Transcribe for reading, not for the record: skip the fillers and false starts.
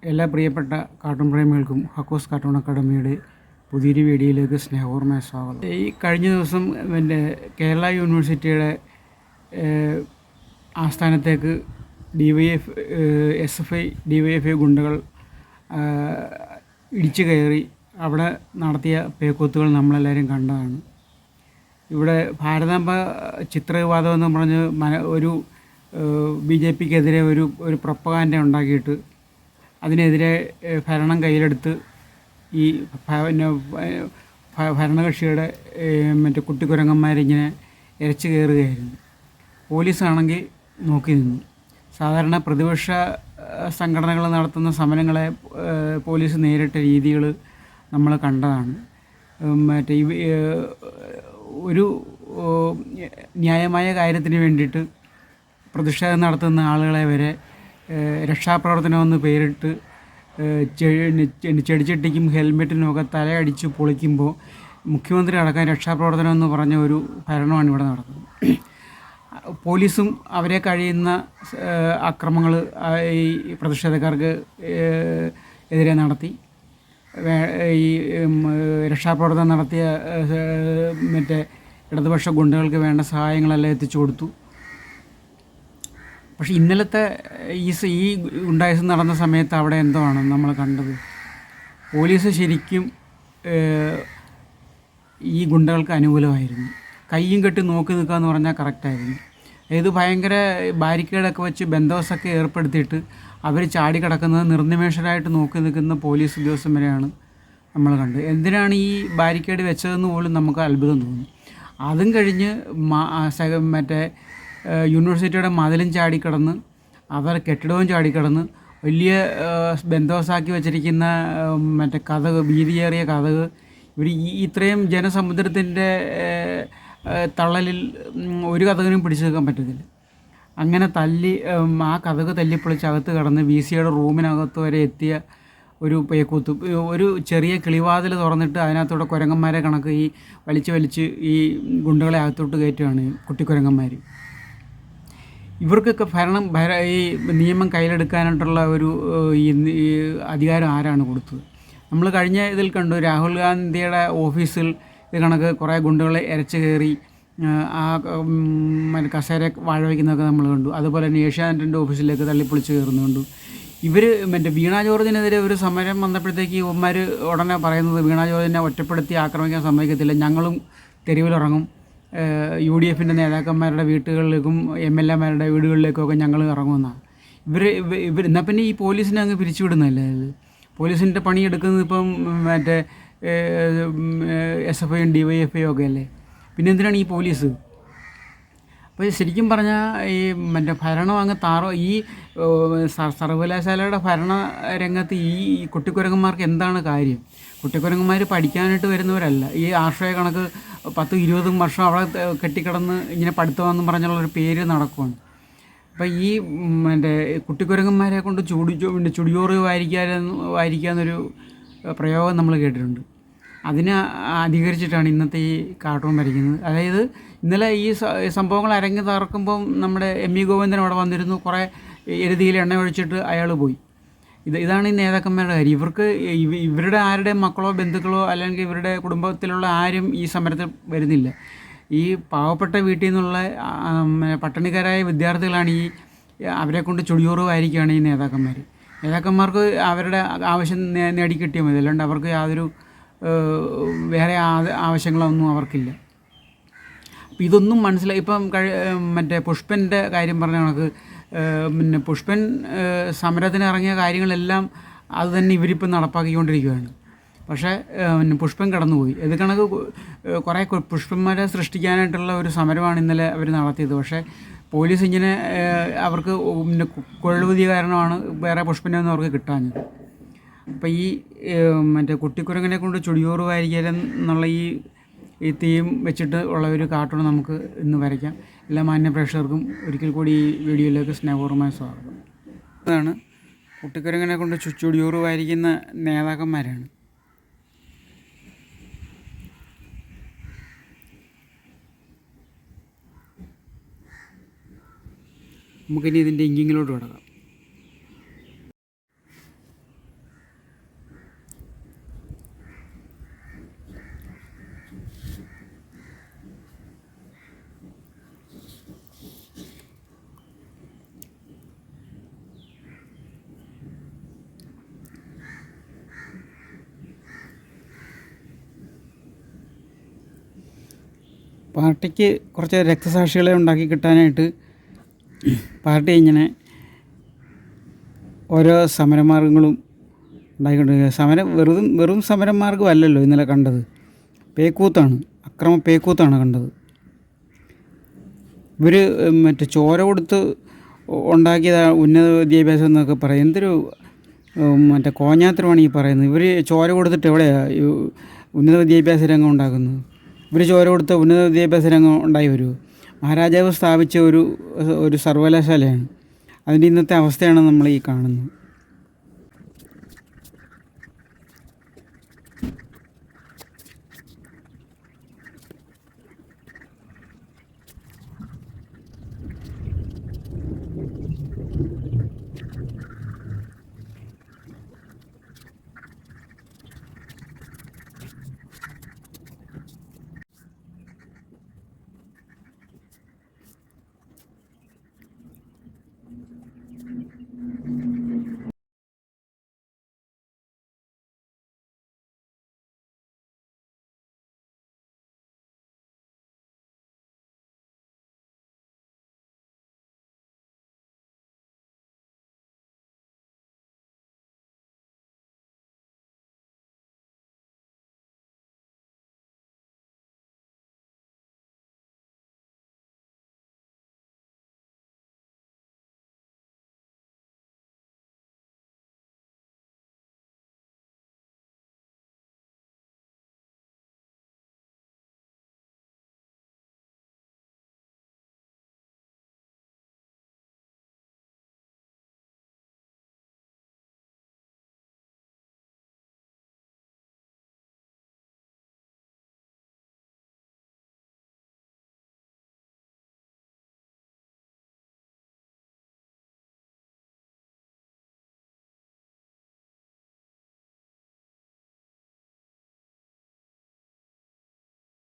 എല്ലാ പ്രിയപ്പെട്ട cartoon പ്രേമികൾക്കും ഹക്കോസ് cartoon അക്കാഡമിയുടെ പുതിയൊരു വീഡിയോയിലേക്ക് സ്നേഹപൂർവ്വമായ സ്വാഗതം. ഈ കഴിഞ്ഞ ദിവസം കേരള യൂണിവേഴ്സിറ്റിയുടെ ആസ്ഥാനത്തേക്ക് SFI DYFI ഗുണ്ടകൾ ഇടിച്ചു കയറി അവിടെ നടത്തിയ പേക്കൂത്തുകൾ നമ്മളെല്ലാവരും കണ്ടതാണ്. ഇവിടെ ഭാരതാംബ ചിത്രവിവാദം എന്ന് പറഞ്ഞ് ഒരു BJPക്കെതിരെ ഒരു പ്രൊപ്പഗാൻഡ ഉണ്ടാക്കിയിട്ട് അതിനെതിരെ ഭരണം കയ്യിലെടുത്ത് ഈ ഭരണകക്ഷിയുടെ കുട്ടിക്കുരങ്ങന്മാരിങ്ങനെ ഇരച്ചു കയറുകയായിരുന്നു. പോലീസാണെങ്കിൽ നോക്കി നിന്നു. സാധാരണ പ്രതിപക്ഷ സംഘടനകൾ നടത്തുന്ന സമരങ്ങളെ പോലീസ് നേരിട്ട രീതികൾ നമ്മൾ കണ്ടതാണ്. ഒരു ന്യായമായ കാര്യത്തിന് വേണ്ടിയിട്ട് പ്രതിഷേധം നടത്തുന്ന ആളുകളെ വരെ രക്ഷാപ്രവർത്തനമെന്ന് പേരിട്ട് ചെടിച്ചട്ടിക്കും ഹെൽമെറ്റിനുമൊക്കെ തലയടിച്ച് പൊളിക്കുമ്പോൾ മുഖ്യമന്ത്രി അടക്കം രക്ഷാപ്രവർത്തനം എന്ന് പറഞ്ഞ ഒരു ഭരണമാണ് ഇവിടെ നടക്കുന്നത്. പോലീസും അവരെ കഴിയുന്ന അക്രമങ്ങൾ ഈ പ്രതിഷേധക്കാർക്ക് എതിരെ നടത്തി. ഈ രക്ഷാപ്രവർത്തനം നടത്തിയ ഇടതുപക്ഷ ഗുണ്ടകൾക്ക് വേണ്ട സഹായങ്ങളെല്ലാം എത്തിച്ചു കൊടുത്തു. പക്ഷേ ഇന്നലത്തെ ഈ ഗുണ്ടായിസം നടന്ന സമയത്ത് അവിടെ എന്തോ ആണ് നമ്മൾ കണ്ടത്. പോലീസ് ശരിക്കും ഈ ഗുണ്ടകൾക്ക് അനുകൂലമായിരുന്നു. കയ്യും കെട്ടി നോക്കി നിൽക്കുക എന്ന് പറഞ്ഞാൽ കറക്റ്റായിരുന്നു. ഇത് ഭയങ്കര ബാരിക്കേഡൊക്കെ വെച്ച് ബന്ദോബസ്തൊക്കെ ഏർപ്പെടുത്തിയിട്ട് അവർ ചാടി കിടക്കുന്നത് നിർനിമേഷരായിട്ട് നോക്കി നിൽക്കുന്ന പോലീസ് ഉദ്യോഗസ്ഥന്മാരെയാണ് നമ്മൾ കണ്ടത്. എന്തിനാണ് ഈ ബാരിക്കേഡ് വെച്ചതെന്ന് പോലും നമുക്ക് അത്ഭുതം തോന്നി. അതും കഴിഞ്ഞ് യൂണിവേഴ്സിറ്റിയുടെ മതിലും ചാടിക്കിടന്ന് അവർ കെട്ടിടവും ചാടിക്കിടന്ന് വലിയ ബന്ദോബസ്താക്കി വെച്ചിരിക്കുന്ന കതക്, വീതിയേറിയ കതക്, ഇവർ ഇത്രയും ജനസമുദ്രത്തിൻ്റെ തള്ളലിൽ ഒരു കതകിനും പിടിച്ചു നിൽക്കാൻ പറ്റത്തില്ല. അങ്ങനെ ആ കതക് തല്ലിപ്പൊളിച്ച് അകത്ത് കടന്ന് VCയുടെ റൂമിനകത്ത് വരെ എത്തിയ ഒരു പേക്കൂത്ത്. ഒരു ചെറിയ കിളിവാതിൽ തുറന്നിട്ട് അതിനകത്തൂടെ കുരങ്ങന്മാരെ കണക്ക് വലിച്ച് ഈ ഗുണ്ടകളെ അകത്തോട്ട് കയറ്റുകയാണ് കുട്ടിക്കുരങ്ങന്മാർ. ഇവർക്കൊക്കെ ഈ നിയമം കയ്യിലെടുക്കാനായിട്ടുള്ള ഈ അധികാരം ആരാണ് കൊടുത്തത്? നമ്മൾ കഴിഞ്ഞ ഇതിൽ കണ്ടു, രാഹുൽ ഗാന്ധിയുടെ ഓഫീസിൽ ഇത് കണക്ക് കുറേ ഗുണ്ടകളെ ഇരച്ചു കയറി കസേര വാഴ വയ്ക്കുന്നതൊക്കെ നമ്മൾ കണ്ടു. അതുപോലെ തന്നെ ഏഷ്യാനെറ്റിൻ്റെ ഓഫീസിലേക്ക് തള്ളിപ്പൊളിച്ച് കയറുന്നുണ്ട്. ഇവർ വീണ ജോർജിനെതിരെ ഒരു സമരം വന്നപ്പോഴത്തേക്ക് ഇവന്മാർ ഉടനെ പറയുന്നത് വീണ ജോർജിനെ ഒറ്റപ്പെടുത്തി ആക്രമിക്കാൻ സമ്മതിക്കത്തില്ല, ഞങ്ങളും തെരുവിലിറങ്ങും, UDFൻ്റെ നേതാക്കന്മാരുടെ വീട്ടുകളിലേക്കും MLAമാരുടെ വീടുകളിലേക്കൊക്കെ ഞങ്ങൾ ഇറങ്ങുമെന്നാണ് ഇവർ. എന്നാൽ പിന്നെ ഈ പോലീസിനെ അങ്ങ് പിരിച്ചുവിടുന്നതല്ലേ? പോലീസിൻ്റെ പണിയെടുക്കുന്നത് ഇപ്പം SFIയും DYFIയും ഒക്കെ അല്ലേ? പിന്നെ എന്തിനാണ് ഈ പോലീസ്? അപ്പോൾ ശരിക്കും പറഞ്ഞാൽ ഈ ഭരണം അങ്ങ് ഈ സർവകലാശാലയുടെ ഭരണ രംഗത്ത് ഈ കുട്ടിക്കുരങ്ങന്മാർക്ക് എന്താണ് കാര്യം? കുട്ടിക്കുരങ്ങന്മാർ പഠിക്കാനായിട്ട് വരുന്നവരല്ല. ഈ ആശ്രയ കണക്ക് 10-20 വർഷം അവിടെ കെട്ടിക്കിടന്ന് ഇങ്ങനെ പഠിത്തമെന്നും പറഞ്ഞുള്ളൊരു പേര് നടക്കുവാണ്. അപ്പോൾ ഈ കുട്ടിക്കുരങ്ങന്മാരെ കൊണ്ട് ചുടിയോറ് വായിക്കാന്നൊരു പ്രയോഗം നമ്മൾ കേട്ടിട്ടുണ്ട്. അതിനെ അധികരിച്ചിട്ടാണ് ഇന്നത്തെ ഈ കാർട്ടൂൺ വരയ്ക്കുന്നത്. അതായത് ഇന്നലെ ഈ സംഭവങ്ങൾ അരങ്ങ് തറക്കുമ്പം നമ്മുടെ ME ഗോവിന്ദൻ അവിടെ വന്നിരുന്നു. കുറേ എരുതിയിൽ എണ്ണ ഒഴിച്ചിട്ട് അയാൾ പോയി. ഇതാണ് ഈ നേതാക്കന്മാരുടെ കാര്യം. ഇവരുടെ ആരുടെ മക്കളോ ബന്ധുക്കളോ അല്ലെങ്കിൽ ഇവരുടെ കുടുംബത്തിലുള്ള ആരും ഈ സമരത്തിൽ വരുന്നില്ല. ഈ പാവപ്പെട്ട വീട്ടിൽ നിന്നുള്ള പട്ടിണിക്കാരായ വിദ്യാർത്ഥികളാണ് അവരെ കൊണ്ട് ചുടിയോറ് വായിരിക്കുകയാണ് ഈ നേതാക്കന്മാർക്ക് അവരുടെ ആവശ്യം നേടിക്കിട്ടിയാൽ മതി. അല്ലാണ്ട് അവർക്ക് യാതൊരു വേറെ ആവശ്യങ്ങളൊന്നും അവർക്കില്ല. അപ്പം ഇതൊന്നും മനസ്സിലായി. ഇപ്പം പുഷ്പൻ്റെ കാര്യം പറഞ്ഞ കണക്ക് പുഷ്പൻ സമരത്തിന് ഇറങ്ങിയ കാര്യങ്ങളെല്ലാം അത് തന്നെ ഇവരിപ്പം നടപ്പാക്കിക്കൊണ്ടിരിക്കുകയാണ്. പക്ഷേ പുഷ്പൻ കടന്നുപോയി. ഇത് കണക്ക് കുറേ പുഷ്പന്മാരെ സൃഷ്ടിക്കാനായിട്ടുള്ള ഒരു സമരമാണ് ഇന്നലെ അവർ നടത്തിയത്. പക്ഷേ പോലീസ് ഇങ്ങനെ അവർക്ക് കൊഴുവതി കാരണമാണ് വേറെ പുഷ്പനെയൊന്നും അവർക്ക് കിട്ടാഞ്ഞത്. അപ്പോൾ ഈ കുട്ടിക്കുരങ്ങനെ കൊണ്ട് ചുടിയോറ് വാരിക്കലെന്നുള്ള ഈ തീം വെച്ചിട്ട് ഉള്ള ഒരു കാർട്ടൂൺ നമുക്ക് ഇന്ന് വരയ്ക്കാം. എല്ലാ മാന്യ പ്രേക്ഷകർക്കും ഒരിക്കൽ കൂടി ഈ വീഡിയോയിലേക്ക് സ്നേഹപൂർവ്വമായ സ്വാഗതം. ഇതാണ് കുട്ടിക്കുരങ്ങനെ കൊണ്ട് ചുടിയോറ് വാരിക്കുന്ന നേതാക്കന്മാരാണ്. നമുക്കിനി ഇതിൻ്റെ ഇങ്കിങ്ങിലോട്ട് കിടക്കാം. പാർട്ടിക്ക് കുറച്ച് രക്തസാക്ഷികളെ ഉണ്ടാക്കി കിട്ടാനായിട്ട് പാർട്ടി ഇങ്ങനെ ഓരോ സമരമാർഗങ്ങളും ഉണ്ടാക്കിക്കൊണ്ടിരിക്കുക. വെറും സമരമാർഗമല്ലല്ലോ ഇന്നലെ കണ്ടത്, പേക്കൂത്താണ്, അക്രമ പേക്കൂത്താണ് കണ്ടത്. ഇവർ മറ്റേ ചോര കൊടുത്ത് ഉണ്ടാക്കിയ ഉന്നത വിദ്യാഭ്യാസം എന്നൊക്കെ പറയും. എന്തൊരു മറ്റേ കോഞ്ഞാത്തരമാണ് ഈ പറയുന്നത്. ഇവർ ചോര കൊടുത്തിട്ട് എവിടെയാണ് ഉന്നത വിദ്യാഭ്യാസ രംഗം ഉണ്ടാക്കുന്നത്? ഇവർ ചോര കൊടുത്ത ഉന്നത വിദ്യാഭ്യാസ രംഗം ഉണ്ടായി വരുമോ? മഹാരാജാവ് സ്ഥാപിച്ച ഒരു സർവകലാശാലയാണ്. അതിൻ്റെ ഇന്നത്തെ അവസ്ഥയാണ് നമ്മൾ ഈ കാണുന്നത്.